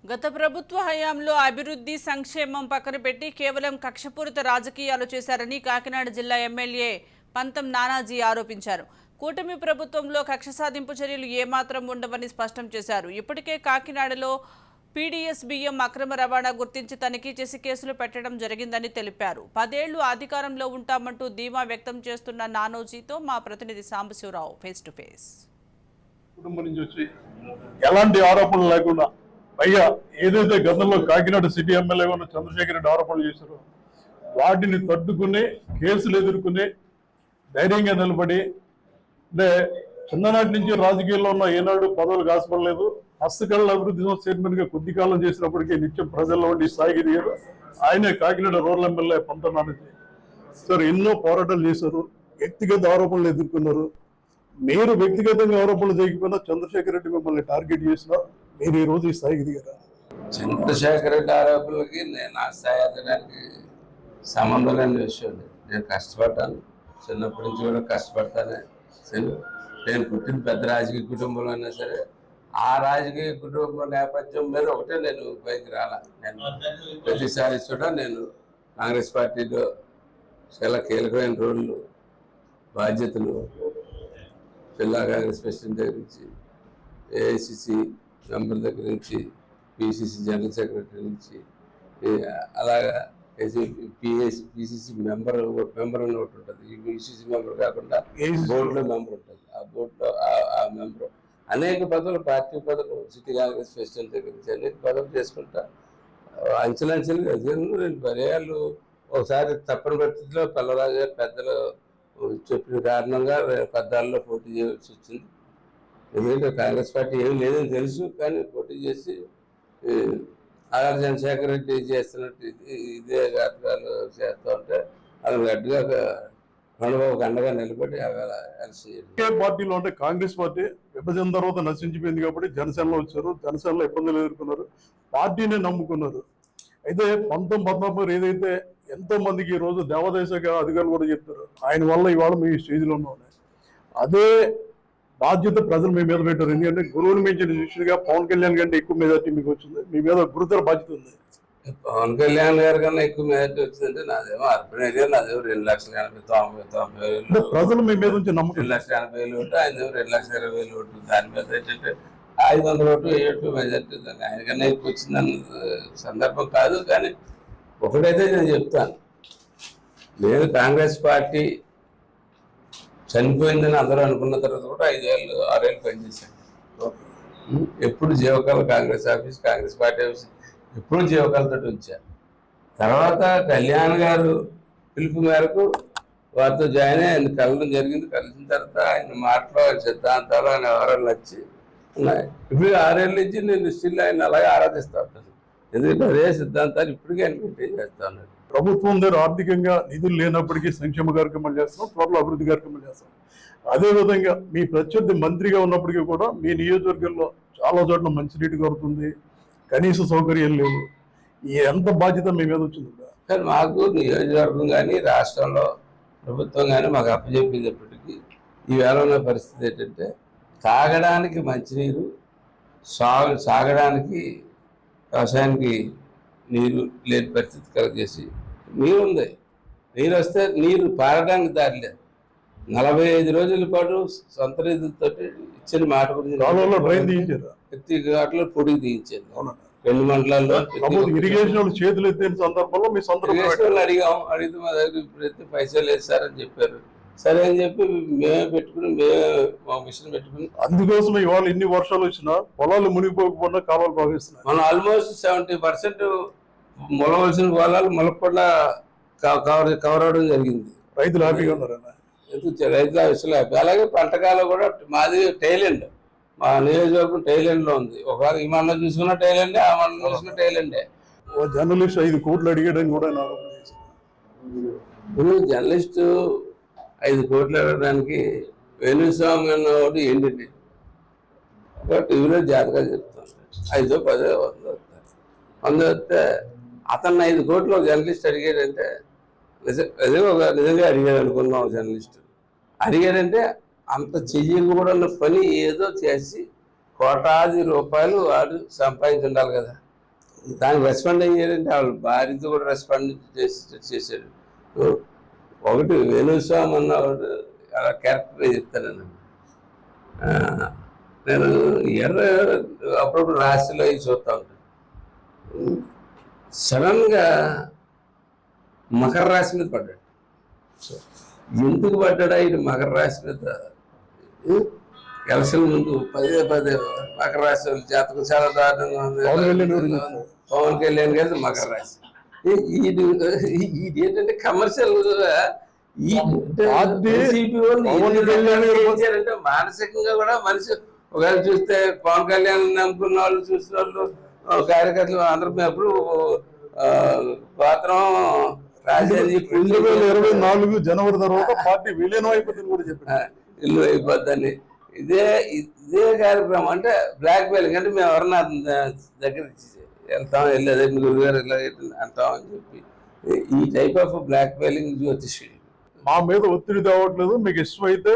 గత ప్రభుత్వ హయాంలో అభివృద్ధి సంక్షేమం పక్కన పెట్టి కేవలం కక్షపూరిత రాజకీయాలు చేశారని కాకినాడ జిల్లా ఎమ్మెల్యే పంతం నానాజీ ఆరోపించారు. కూటమి ప్రభుత్వంలో కక్ష సాధింపు చర్యలు ఏమాత్రం ఉండవని స్పష్టం చేశారు. ఇప్పటికే కాకినాడలో పీడీఎస్ బియ్యం అక్రమ రవాణా గుర్తించి తనిఖీ చేసి కేసులు పెట్టడం జరిగిందని తెలిపారు. 10 ఏళ్లు అధికారంలో ఉంటామంటూ ధీమా వ్యక్తం చేస్తున్న నానోజీతో మా ప్రతినిధి సాంబశివరావు ఫేస్ టు ఫేస్. కుటుంబం నుంచి వచ్చి ఎలాంటి ఆరోపణలు లేకుండా పైగా ఏదైతే గతంలో కాకినాడ సిటీ ఎమ్మెల్యేగా ఉన్న చంద్రశేఖర్ రెడ్డి ఆరోపణలు చేశారో వాటిని తట్టుకుని కేసులు ఎదుర్కొనే ధైర్యంగా నిలబడి, అంటే చిన్ననాటి నుంచి రాజకీయాల్లో ఉన్న ఏనాడు పదవులు కాసుపడలేదు. హస్తకళల అభివృద్ధి సంస్థ చైర్మన్ గా కొద్ది కాలం చేసినప్పటికీ నిత్యం ప్రజల్లో ఉండి స్థాయికి దిగారు. ఆయనే కాకినాడ రూరల్ ఎమ్మెల్యే పంతం నానాజీ సార్ ఎన్నో పోరాటాలు చేశారు, వ్యక్తిగత ఆరోపణలు ఎదుర్కొన్నారు. మీరు వ్యక్తిగతంగా ఆరోపణలు చేయకపోయినా చంద్రశేఖర్ రెడ్డి మిమ్మల్ని టార్గెట్ చేసినా మీరు ఈ రోజు ఈ స్థాయికి దిగారా? చంద్రశేఖర్ రెడ్డి ఆరోపణలకి నేను ఆ స్థాయి ఎదగడానికి సంబంధం లేని విషయం లేదు. నేను కష్టపడ్డాను, చిన్నప్పటి నుంచి కూడా కష్టపడతానే. నేను పుట్టిన పెద్ద రాజకీయ కుటుంబంలో అయినా సరే ఆ రాజకీయ కుటుంబ నేపథ్యం మీద ఒకటే నేను పైకి రాలా. నేను ప్రతిసారి కూడా నేను కాంగ్రెస్ పార్టీలో చాలా కీలకమైన రోళ్ళు, బాధ్యతలు, జిల్లా కాంగ్రెస్ ప్రెసిడెంట్ దగ్గర నుంచి, ఏఐసిసి మెంబర్ దగ్గర నుంచి, పిసిసి జనరల్ సెక్రటరీ నుంచి, అలాగా పిసిసి మెంబర్ అని ఒకటి ఉంటుంది. ఈ పిసిసి మెంబర్ కాకుండా బోర్డులో మెంబర్ ఉంటుంది. ఆ బోర్డులో ఆ మెంబర్ అనేక పదవులు, పార్టీ పదవులు, సిటీ కాంగ్రెస్ ప్రెసిడెంట్ దగ్గర నుంచి అనేక పదవులు చేసుకుంటా అంచెలంచెలుగా నేను పర్యాలు ఒకసారి తప్పని పరిస్థితిలో పల్లవరాజు గారు పెద్దలు చెప్పిన కారణంగా 14లో పోటీ చేయాల్సి వచ్చింది. ఎందుకంటే కాంగ్రెస్ పార్టీ ఏమి లేదని తెలుసు, కానీ పోటీ చేసి ఆర్ చంద్రశేఖర్ రెడ్డి చేస్తున్నట్టు ఇదే ఘాతకాలు చేస్తూ ఉంటే అది గట్టిగా చంద్రబాబుకి అండగా నిలబడి పార్టీలో అంటే కాంగ్రెస్ పార్టీ విభజన తర్వాత నశించిపోయింది కాబట్టి జనసేనలో వచ్చారు. జనసేనలో ఇబ్బందులు ఎదుర్కొన్నారు, పార్టీని నమ్ముకున్నారు. అయితే 1914 ఏదైతే ఎంతో మందికి ఈ రోజు దేవాదాయ శాఖ అధికారులు కూడా చెప్తారు, ఆయన వల్ల ఇవాళ మీ స్టేజ్లో ఉన్నాయి. అదే బాధ్యత ప్రజలు మీ మీద పెట్టారు. ఎందుకంటే గురువుని మించిన శిష్యుడిగా పవన్ కళ్యాణ్ కంటే ఎక్కువ మెజార్టీ మీకు వచ్చింది. మీ మీద గురుతర బాధ్యత ఉంది. పవన్ కళ్యాణ్ గారి కన్నా ఎక్కువ మెజార్టీ వచ్చిందంటే నాదేమో అర్బన్ ఏరియా, నాదేమో 2,80,90,000 ప్రజలు మీ మీద నుంచి నమ్మకం. 2,80,000 ఓటు, ఆయనదేమో 2,20,000 ఓట్లు. దాని మీద ఏంటంటే 500 ఓటు 7 మెజార్టీ ఆయనకన్నా ఎక్కువ వచ్చిందన్న సందర్భం కాదు. కానీ ఒకటైతే నేను చెప్తాను, నేను కాంగ్రెస్ పార్టీ చనిపోయిందని అందరూ అనుకున్న తర్వాత కూడా 5 ఏళ్ళు 6 ఏళ్ళు పనిచేశాను. ఎప్పుడు జీవకాల Congress office, Congress party office ఎప్పుడు జీవకాలతో ఉంచాను. తర్వాత కళ్యాణ్ గారు పిలుపు మేరకు వారితో జాయిన్ అయ్యి ఆయన కలవడం జరిగింది. కలిసిన తర్వాత ఆయన మాటలు, ఆయన సిద్ధాంతాలు, ఆయన వివరాలు నచ్చి ఉన్నాయి. ఇప్పుడు 6 ఏళ్ళ నుంచి నేను స్టిల్ ఆయన అలాగే ఆరాధిస్తూ ఉంటాను. ఎందుకంటే అదే సిద్ధాంతాలు ఇప్పటికీ ఆయన మెయింటైన్ చేస్తా ఉన్నాడు. ప్రభుత్వం దగ్గర ఆర్థికంగా నిధులు లేనప్పటికీ సంక్షేమ కార్యక్రమాలు చేస్తున్నాం, త్వరలో అభివృద్ధి కార్యక్రమాలు చేస్తాం. అదేవిధంగా మీ ప్రత్యర్థి మంత్రిగా ఉన్నప్పటికీ కూడా మీ నియోజకవర్గంలో చాలా చోట్ల మంచినీటి కొరతుంది, కనీస సౌకర్యాలు లేవు. ఎంత బాధ్యత మీ మీద వచ్చింది? కానీ మాకు నియోజకవర్గం కానీ రాష్ట్రంలో ప్రభుత్వం కానీ మాకు అప్పచెప్పేటప్పటికీ ఈవేళ ఉన్న పరిస్థితి ఏంటంటే తాగడానికి మంచినీరు, సాగడానికి వ్యవసాయానికి నీరు లేని పరిస్థితి కలగజేసి, నీరు ఉంది, నీరు వస్తే నీరు పారడానికి దారి లేదు. 45 రోజుల పాటు సొంత నిధులతో ఇచ్చిన మాట గురించి ప్రతి ఘాట్లో పొడికి తీయించారు. 2 మండలాల్లో ఇరిగేషన్ చేతులు ఎత్తిన సందర్భంలో మీ సొంత అడిగితే మా దగ్గర ఇప్పుడైతే పైసలు వేస్తారని చెప్పారు. సరే అని చెప్పి మేమే పెట్టుకుని, మేమే మా మిషన్ పెట్టుకుని, అందుకోసం ఇవాళ ఇన్ని వర్షాలు వచ్చినా పొలాలు మునిగిపోకుండా కాలువలు ప్రవహిస్తున్నాయి. మనం ఆల్మోస్ట్ 70% మొలవలసిన పొలాలు మొలకుండా కవర్ అవడం జరిగింది. రైతులు హ్యాపీగా ఉన్నారన్న. రైతుల విషయంలో హ్యాపీ. అలాగే పంటకాలం కూడా మాది టైలెండ్, మా నియోజకవర్గం టైలెండ్లో ఉంది. ఒకవేళ ఈ మండలం చూసుకున్న టైలెండే, ఆ మండలం చూసుకున్న టైలెండే. ఓ జర్నలిస్ట్ 5 కోట్లు అడిగాడని కూడా జర్నలిస్టు 5 కోట్లు అడగడానికి వేణుస్వామి అన్నవాడు ఏంటండి టీవీలో జాతగా చెప్తాను. 5, 10, 100 వస్తే అతన్ని 5 కోట్లు ఒక జర్నలిస్ట్ అడిగాడంటే నిజంగా అడిగాడు అనుకున్నాం. జర్నలిస్ట్ అడిగాడంటే అంత చెయ్యకూడని పని ఏదో చేసి కోటాది రూపాయలు వాడు సంపాదించి ఉండాలి కదా. దానికి రెస్పాండ్ అయ్యారంటే వాళ్ళ భార్యతో కూడా రెస్పాండ్ చేశాడు. ఒకటి వేణుస్వామి అన్నవాడు అలా క్యారెక్టర్ చెప్తాను. నేను ఎర్ర అప్పుడప్పుడు రాశిలో అవి చూస్తూ ఉంటాను. సడన్గా మకర రాశి మీద పడ్డాడు. ఎందుకు పడ్డాడా ఇది మకర రాశి మీద? ఎలక్షన్ ముందు పదే మకర రాశి వాళ్ళ జాతకం చాలా దారుణంగా ఉంది. పవన్ కళ్యాణ్ గారి మకర రాశి. ఇది ఏంటంటే కమర్షియల్ అంటే మానసికంగా కూడా మనిషి ఒకవేళ చూస్తే పవన్ కళ్యాణ్ నమ్ముకున్న వాళ్ళు చూసిన వాళ్ళు కార్యకర్తలు అందరూ ఎప్పుడు పాత్రం రాజధాని 2024 జనవరి తర్వాత పార్టీ విలీనం అయిపోతుంది కూడా చెప్పారు. ఇల్లు అయిపోద్దని ఇదే కార్యక్రమం అంటే బ్లాక్ మెయిలింగ్. అంటే మేము ఎవరన్నా దగ్గర వెళ్తాం, వెళ్ళేదే మీ గురుగారు ఇలా అంటాం అని చెప్పి ఈ టైప్ ఆఫ్ బ్లాక్ మెయిలింగ్ జ్యోతిష్యుడు. మా మీద ఒత్తిడి తేవట్లేదు, మీకు ఇష్టం అయితే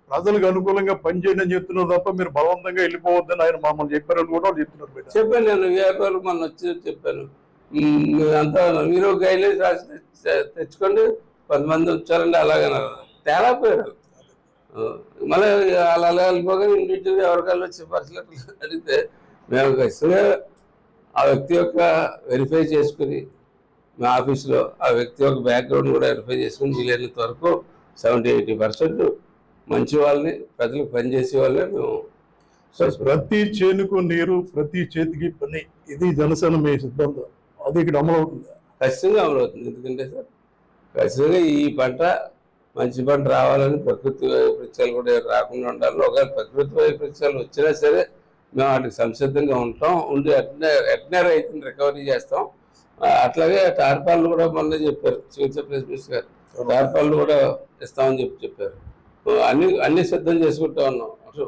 ప్రజలకు అనుకూలంగా పనిచేయండి అని చెప్తున్నారు తప్ప మీరు బలవంతంగా వెళ్ళిపోవద్దని ఆయన మమ్మల్ని చెప్పారని కూడా చెప్తున్నారు. చెప్పాను నేను వ్యాపారం మొన్న వచ్చి చెప్పాను. అంతా మీరు గైడ్లైన్స్ రాసి తెచ్చుకోండి, కొంతమంది వచ్చారండి అలాగనే తేడా పోయారు. మళ్ళీ అలా అలా వెళ్ళిపోగా ఇండివిజువల్గా ఎవరికాళ్ళు వచ్చి పరిస్థితులు అడిగితే మేము ఖచ్చితంగా ఆ వ్యక్తి యొక్క వెరిఫై చేసుకుని మా ఆఫీస్లో ఆ వ్యక్తి యొక్క బ్యాక్గ్రౌండ్ కూడా వెరిఫై చేసుకుని వీలైనంత వరకు 70-80% మంచి వాళ్ళని, ప్రజలకు పనిచేసే వాళ్ళే మేము. ప్రతి చేనుకు నీరు, ప్రతి చేతికి పని, ఇది జనసేన మీ సిద్ధాంతం. అది ఇక్కడ అమలవుతుంది, ఖచ్చితంగా అమలవుతుంది. ఎందుకంటే సార్ ఖచ్చితంగా ఈ పంట మంచి పంట రావాలని ప్రకృతి వైపరీత్యాలు కూడా రాకుండా ఉండాలి. ఒకవేళ ప్రకృతి వైపరీత్యాలు వచ్చినా సరే మేము వాటికి సంసిద్ధంగా ఉంటాం, ఉండి ఎట్నే రైతుని రికవరీ చేస్తాం. అట్లాగే టార్పాలు కూడా మొన్న చెప్పారు చీఫ్ ప్రెస్ మినిస్టర్ గారు, టార్పాలు కూడా ఇస్తామని చెప్పారు. అన్ని సిద్ధం చేసుకుంటా ఉన్నాం. అసలు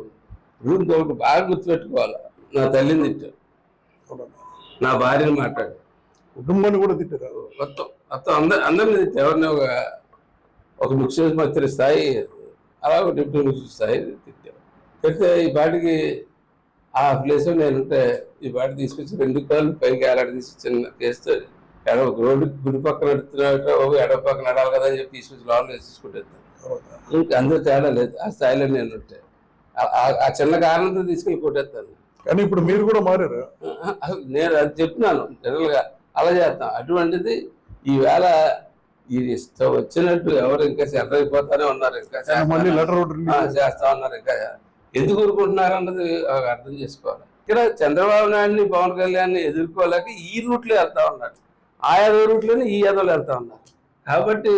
రూట్ ఒకటి బాగా గుర్తుపెట్టుకోవాలి. నా తల్లిని తిట్టారు, నా భార్యని మాట్లాడు, కుటుంబాన్ని కూడా తిట్టారు, మొత్తం అందరిని తిట్టారు. ఎవరిని ఒక ముఖ్యమంత్రి స్థాయి అలా ఒక డిప్యూటీ మినిస్టర్ స్థాయి తిట్టారు. తిడితే ఈ పాటికి ఆ ప్లేస్లో నేనుంటే ఈ పాటి తీసుకొచ్చి 2 కాళ్ళు పైకి ఏలాడ తీసి చిన్న చేస్తే రోడ్డు గుడి పక్కన నడుతున్నట్టు ఎడవ పక్కన నడాలి కదా అని చెప్పి తీసుకొచ్చి లోపల వేసేసుకుంటాను. ఇంకా అందరూ తేడా లేదు. ఆ స్థాయిలో నేను ఉంటే ఆ చిన్న కారణంతో తీసుకెళ్ళి కొట్టేస్తాను. కానీ ఇప్పుడు మీరు కూడా మారారు. నేను అది చెప్తున్నాను జనరల్గా అలా చేస్తాం. అటువంటిది ఈవేళ ఇది ఇష్టం వచ్చినట్టు ఎవరు ఇంకా సెంటర్ అయిపోతానే ఉన్నారు, ఇంకా చేస్తా ఉన్నారు. ఇంకా ఎందుకు ఊరుకుంటున్నారు అన్నది అర్థం చేసుకోవాలి. ఇక్కడ చంద్రబాబు నాయుడిని, పవన్ కళ్యాణ్ని ఎదుర్కోలేక ఈ రూట్లో వెళ్తా ఉన్నారు, ఆ ఏదో రూట్లోనే ఈ ఏదోలు వెళ్తా ఉన్నారు. కాబట్టి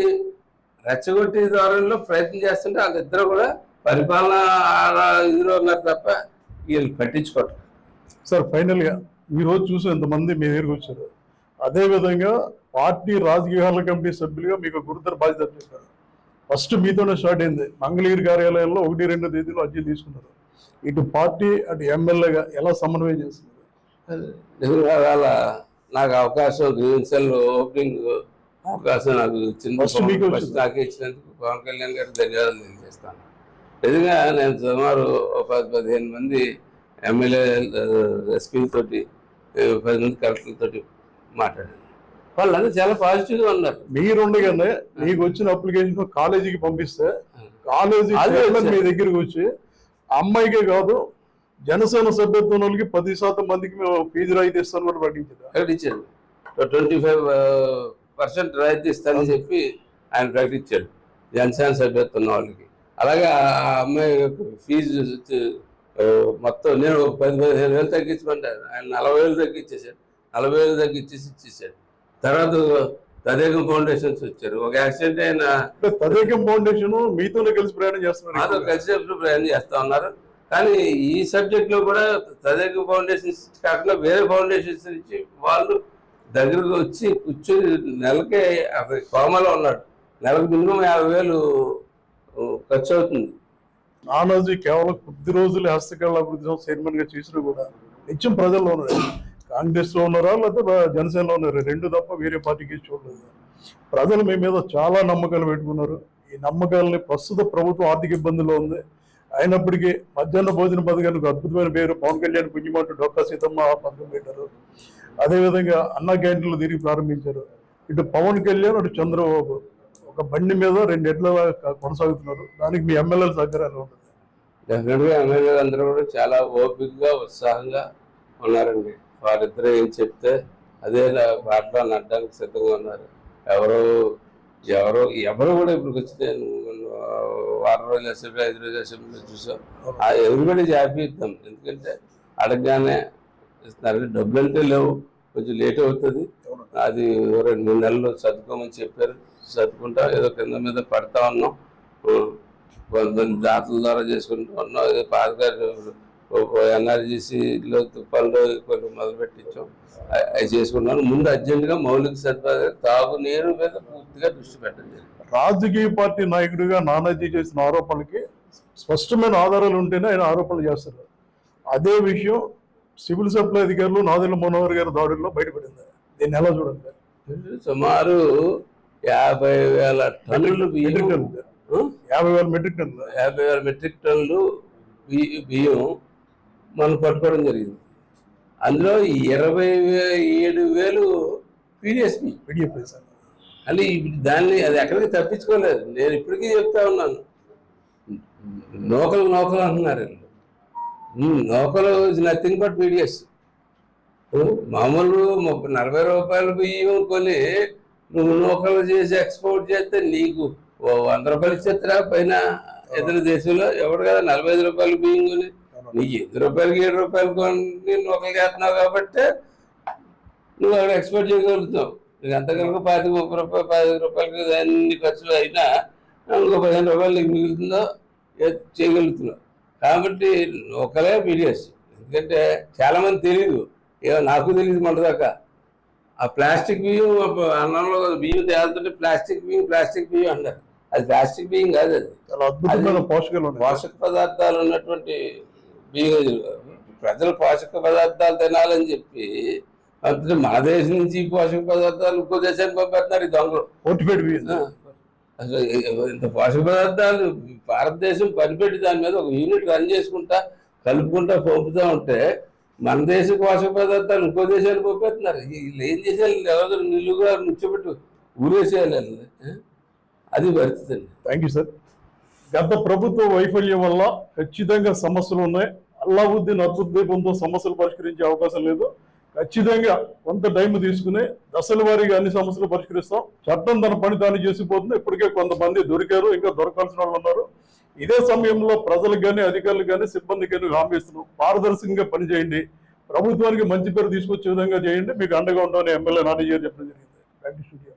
రెచ్చగొట్టే ధోరణిలో ప్రయత్నం చేస్తుంటే వాళ్ళిద్దరూ కూడా పరిపాలన ఇదిలో ఉన్నారు తప్ప వీళ్ళు పట్టించుకోవట్లేదు. సార్ ఫైనల్గా ఈరోజు చూసి ఎంతమంది మీ దగ్గరికి వచ్చారు, అదేవిధంగా పార్టీ రాజకీయాల కమిటీ సభ్యులుగా మీకు గురుతర బాధ్యత చెప్పారు. ఫస్ట్ మీతోనే స్టార్ట్ అయింది. మంగళగిరి కార్యాలయంలో 1-2 తేదీలో అర్జీలు తీసుకున్నారు. ఇటు పార్టీ అటు ఎమ్మెల్యేగా ఎలా సమన్వయం చేస్తున్నారు? నిజంగా నాకు అవకాశం గ్రీవెన్సెల్ ఓపెనింగ్ అవకాశం నాకు నాకు ఇచ్చినందుకు పవన్ కళ్యాణ్ గారికి ధన్యవాదాలు తెలియజేస్తాను. నిజంగా నేను సుమారు 10-15 మంది ఎమ్మెల్యే ఎస్పీలతోటి 10 మంది కలెక్టర్లతోటి మాట్లాడాను. వాళ్ళందరూ చాలా పాజిటివ్గా ఉన్నారు. మీరుండగానే మీకు వచ్చిన అప్లికేషన్ కాలేజీకి పంపిస్తే కాలేజీ మీ దగ్గరికి వచ్చి అమ్మాయికే కాదు జనసేన సభ్యత్వం వాళ్ళకి 10% మందికి మేము ఫీజు రాయితీ ఇస్తాను కూడా ప్రకటించాడు. 25% రాయితీ ఇస్తానని చెప్పి ఆయన ప్రకటించాడు జనసేన సభ్యత్వం ఉన్న వాళ్ళకి. అలాగే ఆ అమ్మాయి ఫీజు మొత్తం నేను 15,000 తగ్గించమంటాను, ఆయన 40,000 తగ్గించేసాడు. 40,000 తగ్గించేసి ఇచ్చేసాడు. తర్వాత తదేకం ఫౌండేషన్స్ వచ్చారు. ఒక యాక్సిడెంట్ అయిన తదేకం ఫౌండేషన్ మీతోనే కలిసి ప్రయాణం చేస్తున్నారు, మాతో కలిసి ప్రయాణం చేస్తా ఉన్నారు. కానీ ఈ సబ్జెక్ట్ లో కూడా తదేకం ఫౌండేషన్స్ కాకుండా వేరే ఫౌండేషన్స్ నుంచి వాళ్ళు దగ్గరకు వచ్చి కూర్చొని నెలకే కోమలో ఉన్నాడు. నెలకు మినిమం 50,000 ఖర్చు అవుతుంది. నానాజీ కేవలం కొద్ది రోజులు హస్తకళ అభివృద్ధి చైర్మన్ గా చేసినా కూడా నిత్యం ప్రజల్లో ఉన్నారు. కాంగ్రెస్ లో ఉన్నారా లేకపోతే జనసేనలో ఉన్నారు, 2 తప్ప వేరే పార్టీకి చూడలేదు. ప్రజలు మీ మీద చాలా నమ్మకాలు పెట్టుకున్నారు. ఈ నమ్మకాలని ప్రస్తుత ప్రభుత్వం ఆర్థిక ఇబ్బందుల్లో ఉంది. అయినప్పటికీ మధ్యాహ్న భోజన పథకానికి అద్భుతమైన పేరు పవన్ కళ్యాణ్ పుణ్యమంటూ డొక్కా సీతమ్మ పథకం పెట్టారు. అదేవిధంగా అన్నా క్యాంటీన్లు తిరిగి ప్రారంభించారు. ఇటు పవన్ కళ్యాణ్, అటు చంద్రబాబు ఒక బండి మీద 2 ఎడ్ల కొనసాగుతున్నారు. దానికి మీ ఎమ్మెల్యేల సహకారాలు ఉంటుంది. డెఫినెట్గా ఎమ్మెల్యేలు అందరూ కూడా చాలా ఓపికగా ఉత్సాహంగా ఉన్నారండి. వారిద్దరూ ఏం చెప్తే అదే బాటలో నడడానికి సిద్ధంగా ఉన్నారు. ఎవరు కూడా ఇప్పుడు వచ్చి నేను 6 రోజులు అసెంబ్లీ 5 రోజులు అసెంబ్లీ చూసాం. ఎవరిబడి హ్యాపీ ఇద్దాం, ఎందుకంటే అడగగానే ఇస్తున్నారు. డబ్బులు అంటే లేవు, కొంచెం లేట్ అవుతుంది, అది 2-3 నెలలు చదువుకోమని చెప్పారు. చదువుకుంటా ఏదో కింద మీద పడతా ఉన్నాం. కొంతమంది దాతల ద్వారా చేసుకుంటూ ఉన్నాం. ఏదో పాతగారు ఎన్ఆర్జీసీలో తుప్పల్లో కొన్ని మొదలు పెట్టించాం, అవి చేసుకున్నాను. ముందు అర్జెంటుగా మౌలిక సదుపాయాలు తాగునీరు మీద పూర్తిగా దృష్టి పెట్టండి. రాజకీయ పార్టీ నాయకుడిగా నానాజీ చేసిన ఆరోపణలకి స్పష్టమైన ఆధారాలు ఉంటేనే ఆయన ఆరోపణలు చేస్తారు. అదే విషయం సివిల్ సప్లై అధికారులు నాదెళ్ల మనోహర్ గారి దాడుల్లో బయటపడింది. దీన్ని ఎలా చూడండి? సుమారు 50,000 టన్నులు బియ్యం, 50,000 మెట్రిక్ టన్నులు 50,000 మెట్రిక్ టన్నులు బియ్యం మనం పట్టుకోవడం జరిగింది. అందులో 27,000 పీడిఎస్పి అని దాన్ని అది ఎక్కడికి తప్పించుకోలేదు. నేను ఇప్పటికీ చెప్తా ఉన్నాను, నూకలు అంటున్నారు. నూకలు ఇస్ నథింగ్ బట్ పీడిఎస్. మామూలు 40 రూపాయల బియ్యం కొని నువ్వు నూకలు చేసి ఎక్స్పోర్ట్ చేస్తే నీకు 100 రూపాయలు ఇచ్చేస్తారా పైన ఇతర దేశంలో? ఎవడు కదా 45 రూపాయలు బియ్యం కొని నీకు 8 రూపాయలకి 7 రూపాయలు కొని నూకలు చేస్తున్నావు కాబట్టి నువ్వు అక్కడ ఎక్స్పోర్ట్ చేయగలుగుతావు. నీకు అంతకనుక 25-30 రూపాయలు 15 రూపాయలకి అన్ని ఖర్చులు అయినా ఇంకో 15 రూపాయలు నీకు మిగులుతుందో చేయగలుగుతున్నావు. కాబట్టి నూకలే పీడిఎస్. ఎందుకంటే చాలామంది తెలియదు, నాకు తెలియదు మొదటిదాకా. ఆ ప్లాస్టిక్ బియ్యం అన్నంలో బియ్యం తేలుతుంటే ప్లాస్టిక్ బియ్యం అంటారు. అది ప్లాస్టిక్ బియ్యం కాదు, అది అద్భుతమైన పోషక పదార్థాలు ఉన్నటువంటి బియ్యం. ప్రజలు పోషక పదార్థాలు తినాలని చెప్పి మన దేశం నుంచి పోషక పదార్థాలు ఇంకో దేశానికి పంపేస్తున్నారు ఈ దొంగలు. అసలు ఇంత పోషక పదార్థాలు భారతదేశం పనిపెట్టి దాని మీద ఒక యూనిట్ రన్ చేసుకుంటా కలుపుకుంటా పంపుతూ ఉంటే మన దేశ పోషక పదార్థాలు ఇంకో దేశానికి పంపేస్తున్నారు. వీళ్ళు ఏం చేసేయాలి? ఎవరు నిలువుగా ముచ్చబెట్టు ఊరేసేయాలి. అది పరిస్థితి. Thank you sir. గత ప్రభుత్వ వైఫల్యం వల్ల ఖచ్చితంగా సమస్యలు ఉన్నాయి. అల్లావుద్దీన్ అద్భుతదీపంతో సమస్యలు పరిష్కరించే అవకాశం లేదు. ఖచ్చితంగా కొంత టైం తీసుకుని దశల వారీగా అన్ని సమస్యలు పరిష్కరిస్తాం. చట్టం తన పని తాను చేసిపోతుంది. ఇప్పటికే కొంతమంది దొరికారు, ఇంకా దొరకాల్సిన వాళ్ళు ఉన్నారు. ఇదే సమయంలో ప్రజలకు కానీ అధికారులకు కానీ సిబ్బందికి కానీ హామీ ఇస్తున్నాం, పారదర్శకంగా పనిచేయండి, ప్రభుత్వానికి మంచి పేరు తీసుకొచ్చే విధంగా చేయండి, మీకు అండగా ఉంటామని ఎమ్మెల్యే నాని గారు చెప్పడం జరిగింది. Thank you.